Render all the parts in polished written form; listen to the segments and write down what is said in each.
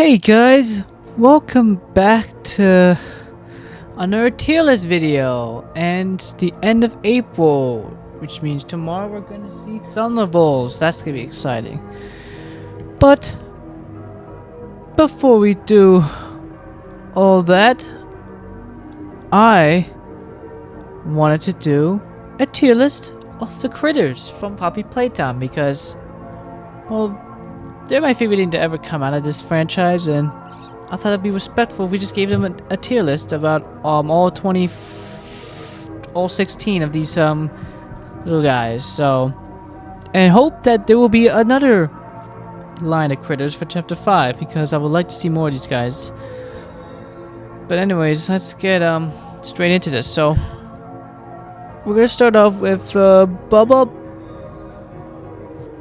Hey guys, welcome back to another tier list video, and it's the end of April, which means tomorrow we're gonna see Thunderbolts. That's gonna be exciting. But before we do all that, I wanted to do a tier list of the critters from Poppy Playtime because, well, they're my favorite thing to ever come out of this franchise, and I thought it'd be respectful if we just gave them a tier list about all 16 of these little guys. So, and hope that there will be another line of critters for chapter 5 because I would like to see more of these guys. But anyways, let's get straight into this. So we're gonna start off with Bubba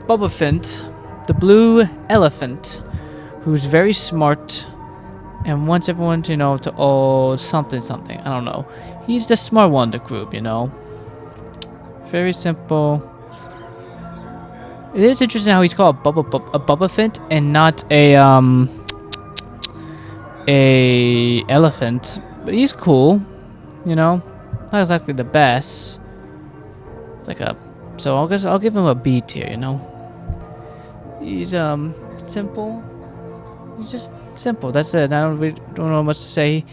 Buba, the blue elephant, who's very smart and wants everyone to know to something. I don't know. He's the smart one in the group, you know. Very simple. It is interesting how he's called a Bubba and not a elephant, but he's cool, you know. Not exactly the best. Like so I'll give him a B tier, you know. He's simple. He's just simple. That's it. I don't know much to say.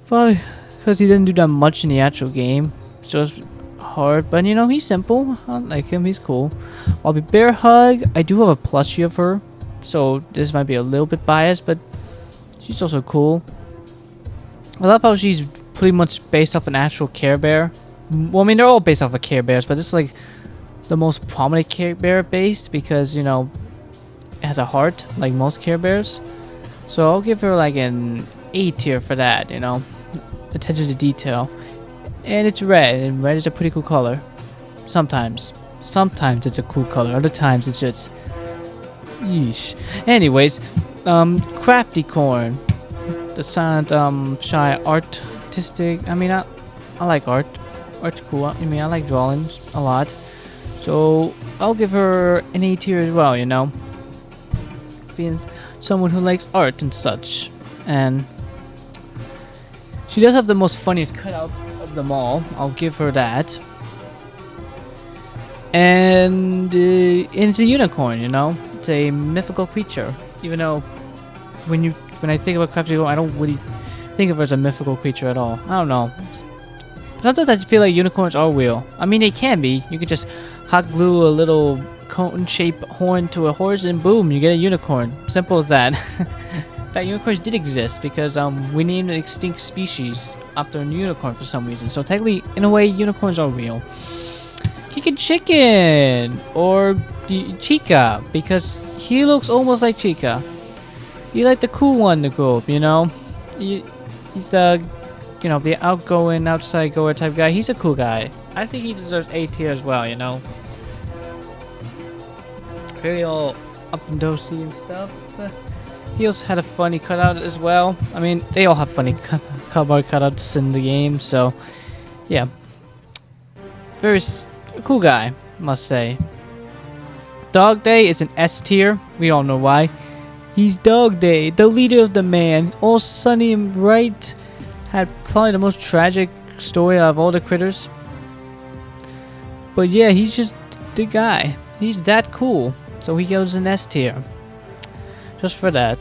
Probably because he didn't do that much in the actual game. It's just hard, but you know, he's simple. I like him. He's cool. I'll be Bear Hug. I do have a plushie of her, so this might be a little bit biased, but she's also cool. I love how she's pretty much based off an actual Care Bear. Well, I mean, they're all based off of Care Bears, but it's like the most prominent Care Bear based because, you know, it has a heart like most Care Bears. So I'll give her like an A tier for that, you know. Attention to detail. And it's red, and red is a pretty cool color. Sometimes it's a cool color, other times it's just yeesh. Anyways, Crafty Corn. The silent shy artistic. I mean, I like art. Art's cool. I mean, I like drawings a lot. So I'll give her an A tier as well, you know. Being someone who likes art and such. And she does have the most funniest cutout of them all. I'll give her that. And it's a unicorn, you know. It's a mythical creature. Even though when I think about Crafty Corn, I don't really think of her as a mythical creature at all. I don't know. Sometimes I feel like unicorns are real. I mean, they can be. You could just hot glue a little cone-shaped horn to a horse and boom, you get a unicorn. Simple as that. In fact, unicorns did exist because we named an extinct species after a unicorn for some reason. So technically, in a way, unicorns are real. Chicken or Chica, because he looks almost like Chica. He's like the cool one in the group, you know. He's the, you know, the outgoing, outside goer type guy. He's a cool guy. I think he deserves A tier as well, you know. Very all up and dosey and stuff. He also had a funny cutout as well. I mean, they all have funny cardboard cutouts in the game, so yeah. Very cool guy, must say. Dog Day is an S tier. We all know why. He's Dog Day, the leader of the man, all sunny and bright. Had probably the most tragic story out of all the critters. But yeah, he's just the guy. He's that cool. So he goes in S tier. Just for that.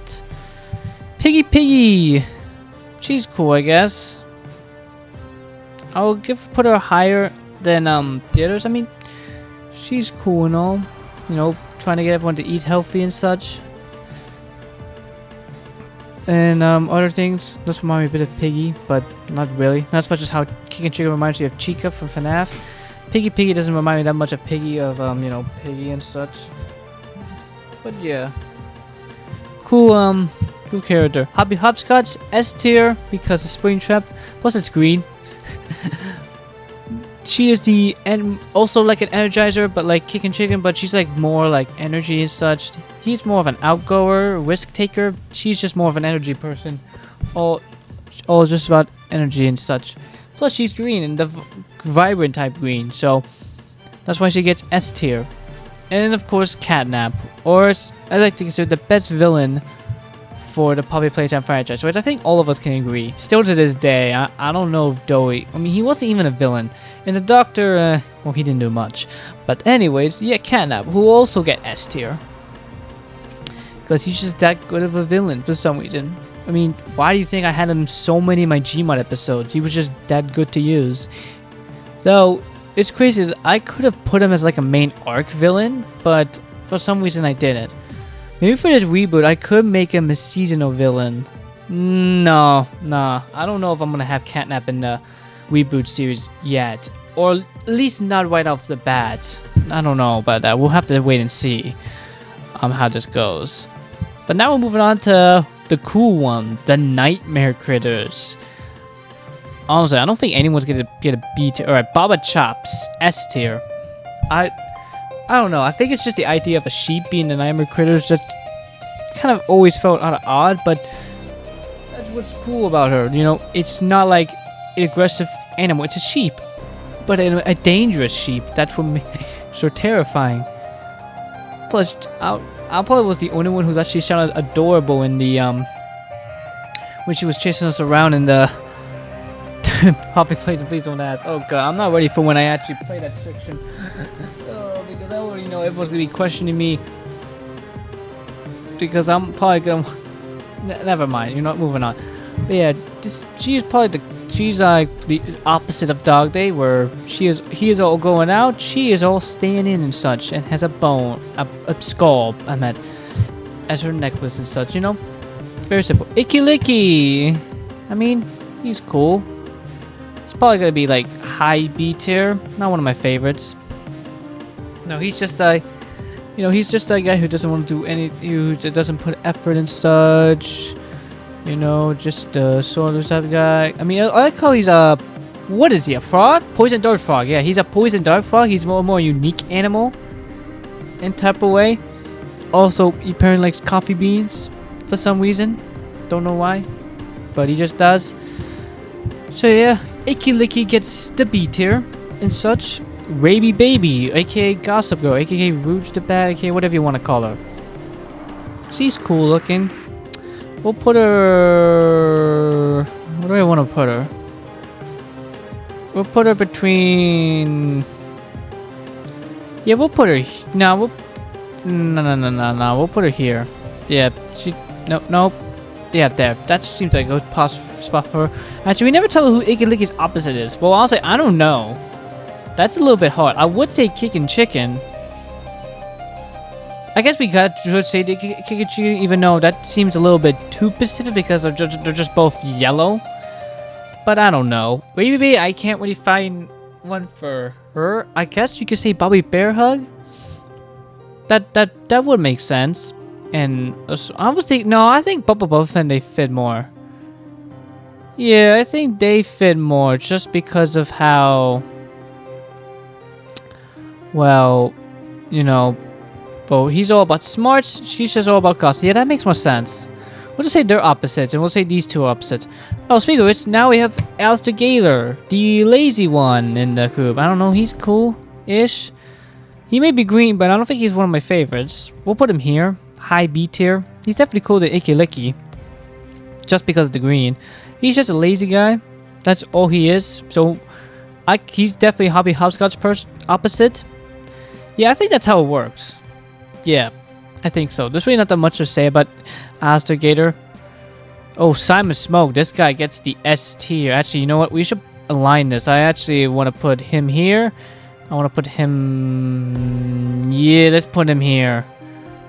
Piggy. She's cool, I guess. I'll put her higher than the others. I mean, she's cool and all. You know, trying to get everyone to eat healthy and such. And other things, this remind me a bit of Piggy, but not really. Not as much as how Kick and Chicken reminds me of Chica from FNAF. Piggy doesn't remind me that much of Piggy of you know, Piggy and such. But yeah, cool character. Hopscot's S tier because of Springtrap. Plus it's green. She is also like an energizer, but like Kick and Chicken, but she's like more like energy and such. He's more of an outgoer, risk taker. She's just more of an energy person. All just about energy and such. Plus she's green and the vibrant type green, so that's why she gets S tier. And of course Catnap, or I like to consider the best villain for the Poppy Playtime franchise, which I think all of us can agree. Still to this day, I don't know if Doey... I mean, he wasn't even a villain. And the Doctor, well, he didn't do much. But anyways, yeah, Catnap, who will also get S tier. Because he's just that good of a villain for some reason. I mean, why do you think I had him so many in my Gmod episodes? He was just that good to use. So, it's crazy that I could have put him as like a main arc villain, but for some reason I didn't. Maybe for this reboot, I could make him a seasonal villain. No, nah. I don't know if I'm going to have Catnap in the reboot series yet. Or at least not right off the bat. I don't know about that. We'll have to wait and see how this goes. But now we're moving on to the cool one, the Nightmare Critters. Honestly, I don't think anyone's going to get a B tier. Alright, Baba Chops, S tier. I don't know. I think it's just the idea of a sheep being the Nightmare Critters that kind of always felt odd, but that's what's cool about her. You know, it's not like an aggressive animal. It's a sheep, but a dangerous sheep. That's what makes her so terrifying. Plus, I probably was the only one who's actually sounded adorable in the when she was chasing us around in the Poppy Playtime. Please don't ask. Oh god, I'm not ready for when I actually play that section. Because I already know everyone's gonna be questioning me. Because I'm probably gonna. Never mind. You're not moving on. But yeah, she's probably she's like the opposite of Dog Day, where he is all going out, she is all staying in and such, and has a bone, a skull, I meant, as her necklace and such. You know, very simple. Icky Licky. I mean, he's cool. He's probably gonna be like high B tier. Not one of my favorites. No, he's just a, you know, he's just a guy who doesn't want to do any, who doesn't put effort and such. You know, just a sort of type of guy. I mean, I like how he's a, what is he, a frog? Poison dart frog. Yeah, he's a poison dart frog. He's more unique animal in type of way. Also, he apparently likes coffee beans for some reason. Don't know why, but he just does. So yeah, Icky Licky gets the B tier and such. Raby Baby, aka Gossip Girl, aka Rouge the Bat, aka whatever you want to call her. She's cool looking. We'll put her... Where do I want to put her? We'll put her between... Yeah, we'll put her... No, no. We'll put her here. Yeah, she... Nope. Yeah, there. That seems like a good spot for her. Actually, we never tell who Icky Licky's opposite is. Well, honestly, I don't know. That's a little bit hard. I would say Kickin' Chicken. I guess we should say Kickin' Chicken, even though that seems a little bit too specific because they're just both yellow. But I don't know. Maybe I can't really find one for her. I guess you could say Bobby Bear Hug. That would make sense. And I was thinking, no, I think Bubba Buba and they fit more. Yeah, I think they fit more just because of how, well, you know, well, he's all about smarts, she's just all about cost. Yeah, that makes more sense. We'll just say they're opposites, and we'll say these two are opposites. Oh, speaking of which, now we have Alligator, the lazy one in the group. I don't know, he's cool-ish. He may be green, but I don't think he's one of my favorites. We'll put him here. High B tier. He's definitely cool to Icky Licky. Just because of the green. He's just a lazy guy. That's all he is. So, he's definitely Hopscot's opposite. Yeah, I think that's how it works. Yeah, I think so. There's really not that much to say about Alligator. Oh, Simon Smoke. This guy gets the S tier. Actually, you know what? We should align this. I actually want to put him here. I want to put him... Yeah, let's put him here.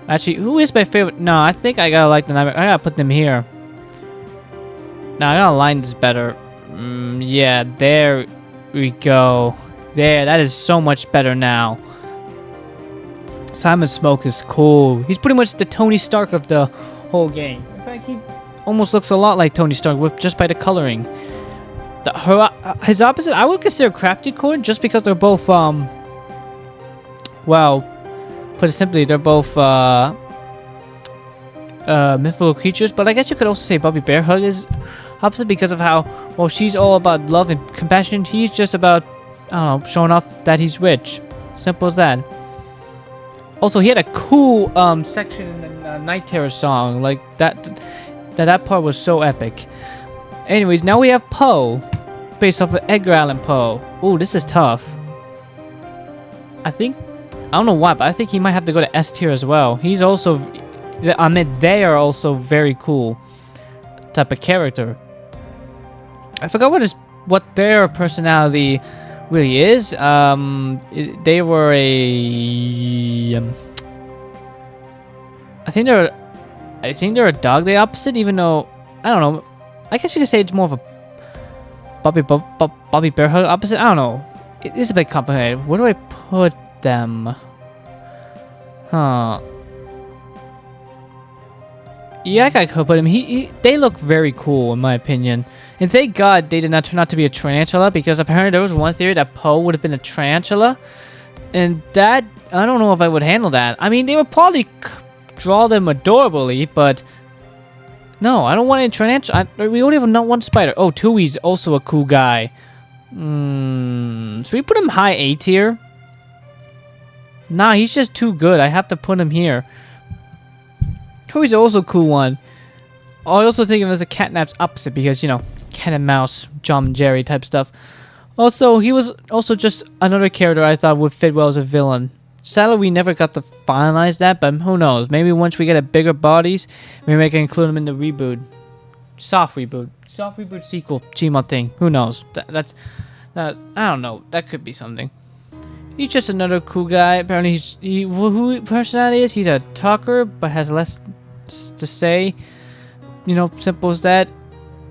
Actually, who is my favorite? No, I think I gotta like the Nightmare. I gotta put them here. Now, I gotta align this better. Yeah, there we go. There, that is so much better now. Simon Smoke is cool. He's pretty much the Tony Stark of the whole game. In fact, he almost looks a lot like Tony Stark with just by the coloring. His opposite, I would consider Crafty Corn just because they're both, well, put it simply, they're both, mythical creatures. But I guess you could also say Bobby Bear Hug is opposite because of how, well, she's all about love and compassion. He's just about, I don't know, showing off that he's rich. Simple as that. Also, he had a cool section in the Night Terror song, like that. that part was so epic. Anyways, now we have Poe, based off of Edgar Allan Poe. Oh, this is tough. I don't know why, but I think he might have to go to S tier as well. He's also, I mean, they are also very cool type of character. I forgot what their personality really is. They were I think they're a dog day opposite, even though I don't know. I guess you could say it's more of a Bobby Bear Hug opposite. I don't know. It is a bit complicated. Where do I put them? Huh. Yeah, I could put him. They look very cool in my opinion. And thank God they did not turn out to be a tarantula, because apparently there was one theory that Poe would have been a tarantula, and that I don't know if I would handle that. I mean, they would probably draw them adorably, but no, I don't want a tarantula. We only have one spider. Oh, Tui's also a cool guy. Should we put him high A tier? Nah, he's just too good. I have to put him here. Tui's also a cool one. I also think of him as a Catnap's opposite, because, you know, cat and mouse, John and Jerry type stuff. Also, he was also just another character I thought would fit well as a villain. Sadly, we never got to finalize that, but who knows? Maybe once we get a bigger bodies, maybe I can include him in the reboot. Soft reboot sequel, Gmail thing. Who knows? That's I don't know. That could be something. He's just another cool guy. Apparently, who personality is? He's a talker, but has less to say. You know, simple as that.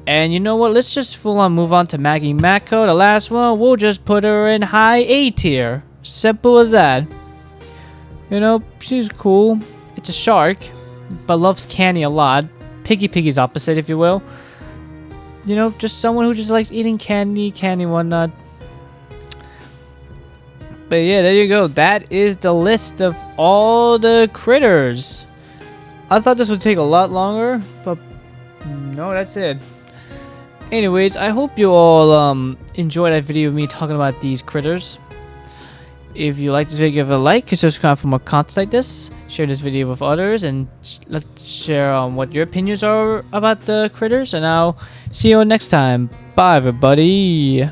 And you know what? Let's just full on move on to Maggie Mako. The last one, we'll just put her in high A tier. Simple as that. You know, she's cool. It's a shark, but loves candy a lot. Piggy's opposite, if you will. You know, just someone who just likes eating candy, whatnot. But yeah, there you go. That is the list of all the critters. I thought this would take a lot longer, but no, that's it. Anyways, I hope you all enjoyed that video of me talking about these critters. If you like this video, give it a like and subscribe for more content like this. Share this video with others, and let's share what your opinions are about the critters. And I'll see you next time. Bye, everybody.